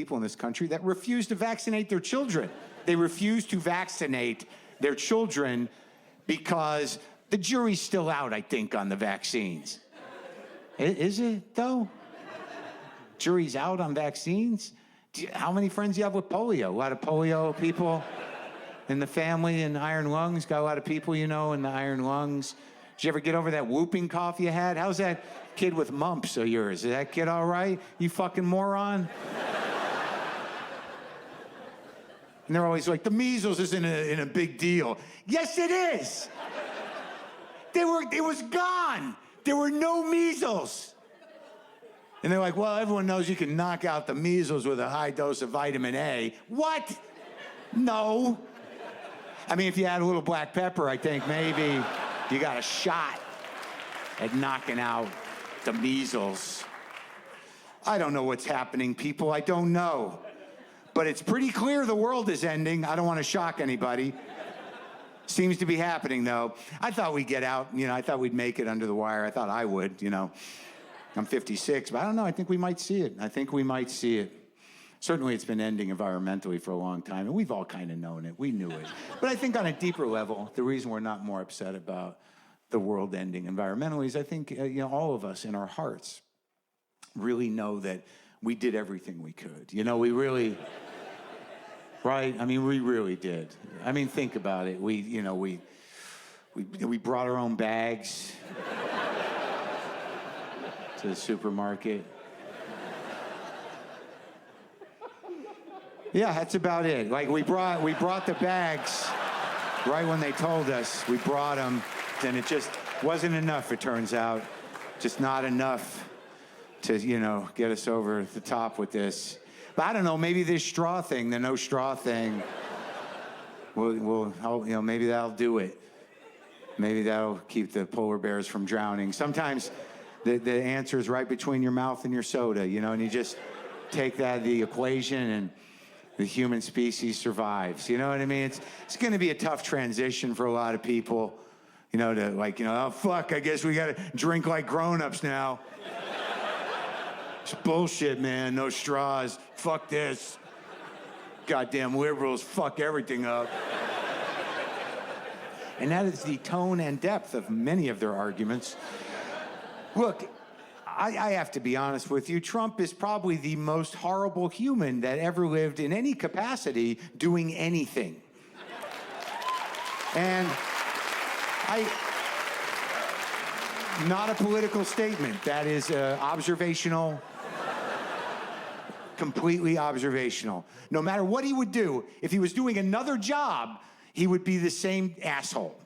people in this country that refuse to vaccinate their children. They refuse to vaccinate their children because the jury's still out, I think, on the vaccines. Is it, though? Jury's out on vaccines? How many friends do you have with polio? A lot of polio people in the family and iron lungs? Got a lot of people you know in the iron lungs? Did you ever get over that whooping cough you had? How's that kid with mumps of yours? Is that kid all right? You fucking moron? And they're always like, the measles isn't a big deal. Yes, it is. It was gone. There were no measles. And they're like, well, everyone knows you can knock out the measles with a high dose of vitamin A. What? No. I mean, if you add a little black pepper, I think maybe you got a shot at knocking out the measles. I don't know what's happening, people. I don't know. But it's pretty clear the world is ending. I don't want to shock anybody. Seems to be happening, though. I thought we'd get out. I thought we'd make it under the wire. I thought I would, I'm 56, but I don't know. I think we might see it. Certainly, it's been ending environmentally for a long time, and we've all kind of known it. We knew it. But I think on a deeper level, the reason we're not more upset about the world ending environmentally is I think, all of us in our hearts really know that we did everything we could. We really, right? I mean, we really did. I mean, think about it. We brought our own bags to the supermarket. Yeah, that's about it. Like we brought the bags right when they told us. We brought them, and it just wasn't enough, it turns out. Just not enough to, get us over the top with this. But I don't know, maybe this straw thing, the no straw thing, maybe that'll do it. Maybe that'll keep the polar bears from drowning. Sometimes the answer is right between your mouth and your soda, and you just take that out of the equation and the human species survives. You know what I mean? It's going to be a tough transition for a lot of people, oh, fuck, I guess we got to drink like grown-ups now. It's bullshit, man. No straws. Fuck this. Goddamn liberals fuck everything up. And that is the tone and depth of many of their arguments. Look, I have to be honest with you. Trump is probably the most horrible human that ever lived in any capacity doing anything. And not a political statement. That is observational, completely observational. No matter what he would do, if he was doing another job, he would be the same asshole.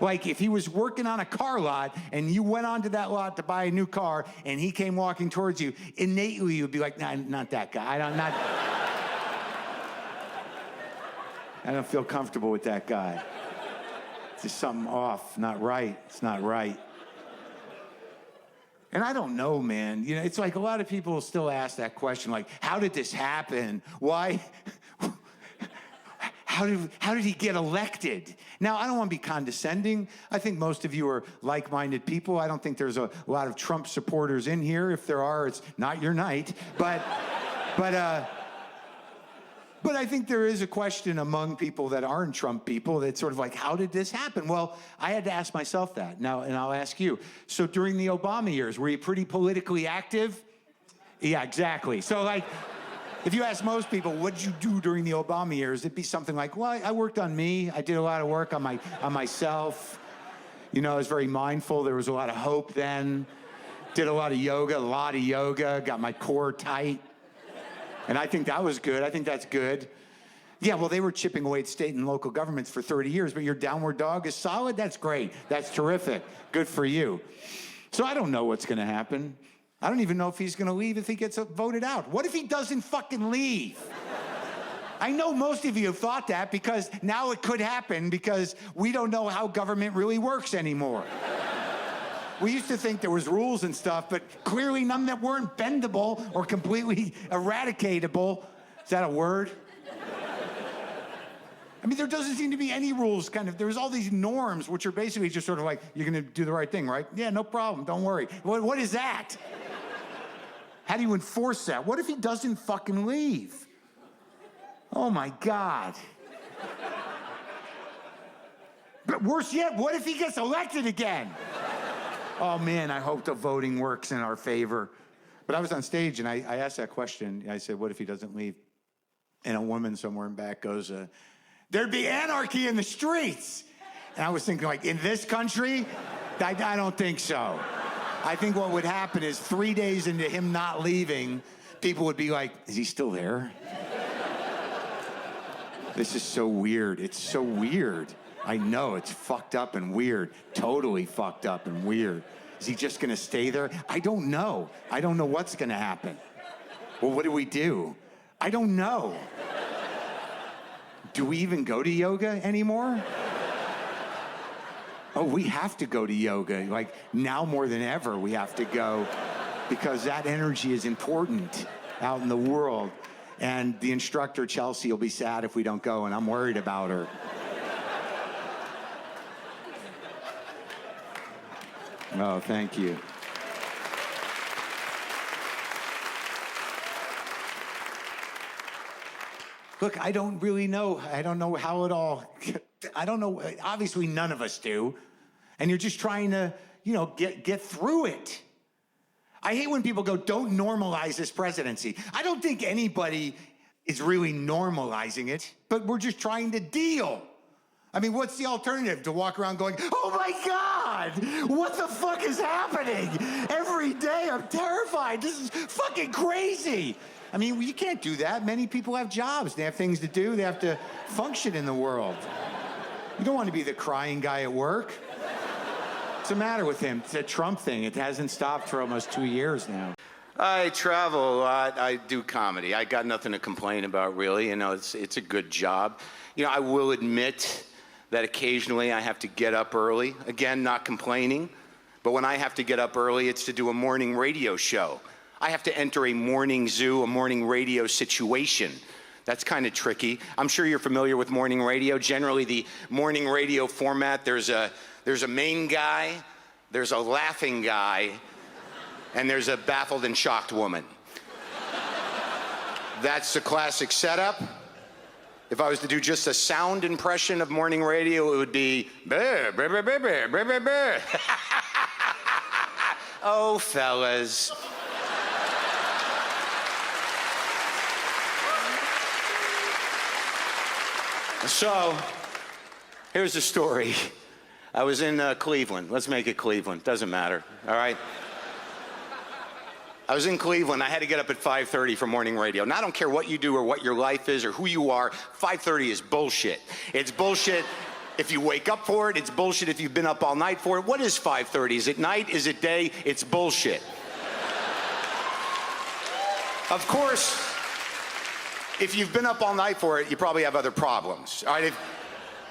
Like if he was working on a car lot and you went onto that lot to buy a new car and he came walking towards you, innately you would be like, nah, not that guy. I don't feel comfortable with that guy. There's something off, not right. It's not right. And I don't know, man. It's like a lot of people still ask that question, like, how did this happen? Why? How did he get elected? Now, I don't want to be condescending. I think most of you are like-minded people. I don't think there's a lot of Trump supporters in here. If there are, it's not your night. But I think there is a question among people that aren't Trump people that's sort of like, how did this happen? Well, I had to ask myself that now, and I'll ask you. So during the Obama years, were you pretty politically active? Yeah, exactly. So if you ask most people, what did you do during the Obama years? It'd be something like, well, I worked on me. I did a lot of work on myself. I was very mindful. There was a lot of hope then. Did a lot of yoga, got my core tight. And I think that was good. I think that's good. Yeah, well, they were chipping away at state and local governments for 30 years, but your downward dog is solid? That's great. That's terrific. Good for you. So I don't know what's going to happen. I don't even know if he's going to leave if he gets voted out. What if he doesn't fucking leave? I know most of you have thought that because now it could happen because we don't know how government really works anymore. We used to think there was rules and stuff, but clearly none that weren't bendable or completely eradicatable. Is that a word? I mean, there doesn't seem to be any rules, there's all these norms, which are basically just sort of like, you're going to do the right thing, right? Yeah, no problem, don't worry. What is that? How do you enforce that? What if he doesn't fucking leave? Oh my God. But worse yet, what if he gets elected again? Oh man, I hope the voting works in our favor. But I was on stage and I asked that question. I said, what if he doesn't leave? And a woman somewhere in back goes, there'd be anarchy in the streets. And I was thinking, like, in this country? I don't think so. I think what would happen is 3 days into him not leaving, people would be like, is he still there? This is so weird. It's so weird. I know, it's fucked up and weird. Totally fucked up and weird. Is he just gonna stay there? I don't know. I don't know what's gonna happen. Well, what do we do? I don't know. Do we even go to yoga anymore? Oh, we have to go to yoga. Like, now more than ever, we have to go because that energy is important out in the world. And the instructor, Chelsea, will be sad if we don't go, and I'm worried about her. Oh, thank you. Look, I don't really know. I don't know how it all, I don't know. Obviously, none of us do. And you're just trying to, you know, get through it. I hate when people go, don't normalize this presidency. I don't think anybody is really normalizing it, but we're just trying to deal. I mean, what's the alternative? To walk around going, oh my God, what the fuck is happening? Every day I'm terrified. This is fucking crazy. I mean, you can't do that. Many people have jobs. They have things to do. They have to function in the world. You don't want to be the crying guy at work. What's the matter with him? It's a Trump thing. It hasn't stopped for almost 2 years now. I travel a lot. I do comedy. I got nothing to complain about, really. You know, it's a good job. You know, I will admit that occasionally I have to get up early. Again, not complaining. But when I have to get up early, it's to do a morning radio show. I have to enter a morning zoo, a morning radio situation. That's kind of tricky. I'm sure you're familiar with morning radio. Generally, the morning radio format, there's a main guy, there's a laughing guy, and there's a baffled and shocked woman. That's the classic setup. If I was to do just a sound impression of morning radio, it would be brr, brr, brr, brr, brr, brr, brr, brr. Oh, fellas. So, here's the story. I was in Cleveland. Let's make it Cleveland. Doesn't matter, all right? I was in Cleveland. I had to get up at 5:30 for morning radio. Now, I don't care what you do or what your life is or who you are. 5:30 is bullshit. It's bullshit if you wake up for it. It's bullshit if you've been up all night for it. What is 5:30? Is it night? Is it day? It's bullshit. Of course, if you've been up all night for it, you probably have other problems. All right?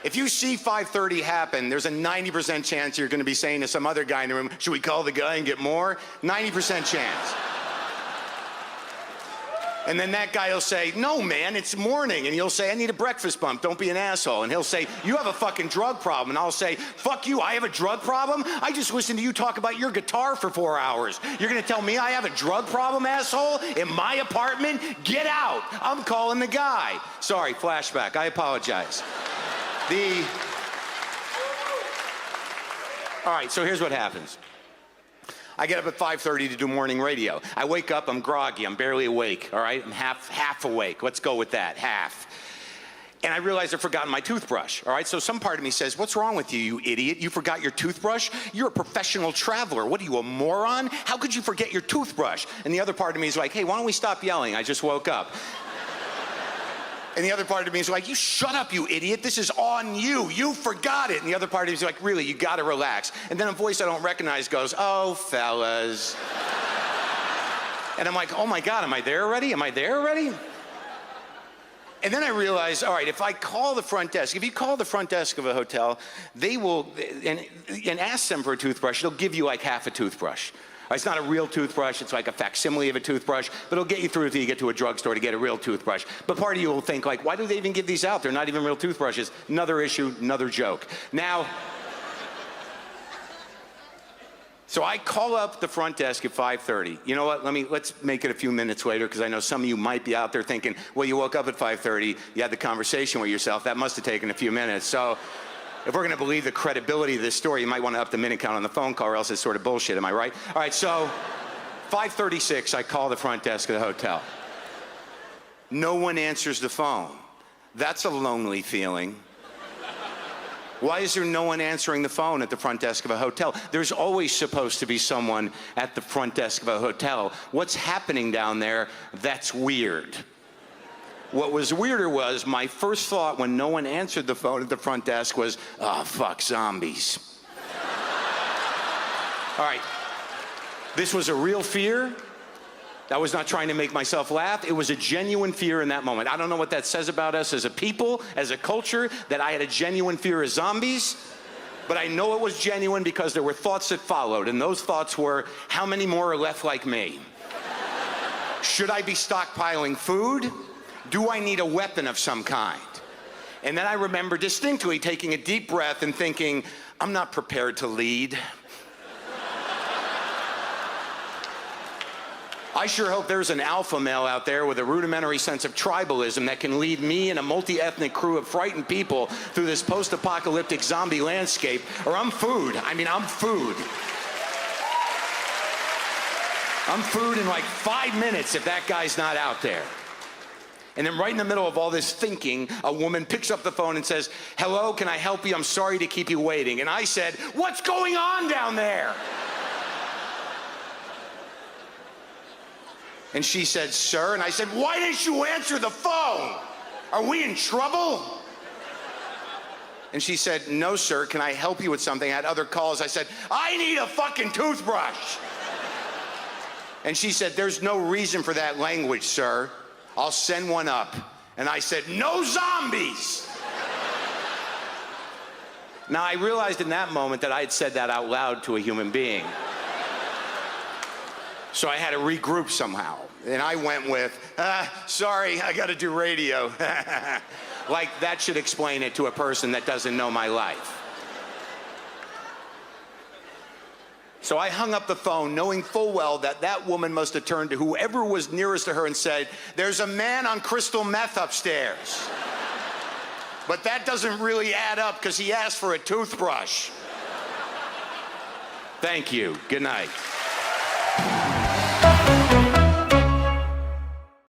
If you see 5:30 happen, there's a 90% chance you're going to be saying to some other guy in the room, should we call the guy and get more? 90% chance. And then that guy will say, no, man, it's morning. And you'll say, I need a breakfast bump. Don't be an asshole. And he'll say, you have a fucking drug problem. And I'll say, fuck you, I have a drug problem? I just listened to you talk about your guitar for 4 hours. You're going to tell me I have a drug problem, asshole? In my apartment? Get out. I'm calling the guy. Sorry, flashback. I apologize. All right, so here's what happens. I get up at 5:30 to do morning radio. I wake up, I'm groggy, I'm barely awake, all right? I'm half awake. Let's go with that, half. And I realize I've forgotten my toothbrush, all right? So some part of me says, what's wrong with you, you idiot? You forgot your toothbrush? You're a professional traveler. What are you, a moron? How could you forget your toothbrush? And the other part of me is like, hey, why don't we stop yelling? I just woke up. And the other part of me is like, you shut up, you idiot. This is on you. You forgot it. And the other part of me is like, really, you got to relax. And then a voice I don't recognize goes, oh, fellas. And I'm like, oh, my God, am I there already? Am I there already? And then I realize, all right, if I call the front desk, if you call the front desk of a hotel, they will, and ask them for a toothbrush, they'll give you like half a toothbrush. It's not a real toothbrush, it's like a facsimile of a toothbrush, but it'll get you through until you get to a drugstore to get a real toothbrush. But part of you will think like, why do they even give these out? They're not even real toothbrushes. Another issue, another joke. Now, So I call up the front desk at 5:30. You know what? Let's make it a few minutes later, because I know some of you might be out there thinking, well, you woke up at 5:30, you had the conversation with yourself. That must have taken a few minutes. So if we're going to believe the credibility of this story, you might want to up the minute count on the phone call, or else it's sort of bullshit. Am I right? All right, so 5:36, I call the front desk of the hotel. No one answers the phone. That's a lonely feeling. Why is there no one answering the phone at the front desk of a hotel? There's always supposed to be someone at the front desk of a hotel. What's happening down there? That's weird. What was weirder was my first thought when no one answered the phone at the front desk was, oh, fuck, zombies. All right, this was a real fear. I was not trying to make myself laugh. It was a genuine fear in that moment. I don't know what that says about us as a people, as a culture, that I had a genuine fear of zombies, but I know it was genuine because there were thoughts that followed, and those thoughts were, how many more are left like me? Should I be stockpiling food? Do I need a weapon of some kind? And then I remember distinctly taking a deep breath and thinking, I'm not prepared to lead. I sure hope there's an alpha male out there with a rudimentary sense of tribalism that can lead me and a multi-ethnic crew of frightened people through this post-apocalyptic zombie landscape, or I'm food. I mean, I'm food. I'm food in like 5 minutes if that guy's not out there. And then right in the middle of all this thinking, a woman picks up the phone and says, hello, can I help you? I'm sorry to keep you waiting. And I said, what's going on down there? And she said, sir, and I said, why didn't you answer the phone? Are we in trouble? And she said, no, sir, can I help you with something? I had other calls. I said, I need a fucking toothbrush. And she said, there's no reason for that language, sir. I'll send one up. And I said, no zombies. Now, I realized in that moment that I had said that out loud to a human being. So I had to regroup somehow. And I went with, sorry, I got to do radio. Like that should explain it to a person that doesn't know my life. So I hung up the phone knowing full well that that woman must have turned to whoever was nearest to her and said, there's a man on crystal meth upstairs. But that doesn't really add up because he asked for a toothbrush. Thank you. Good night.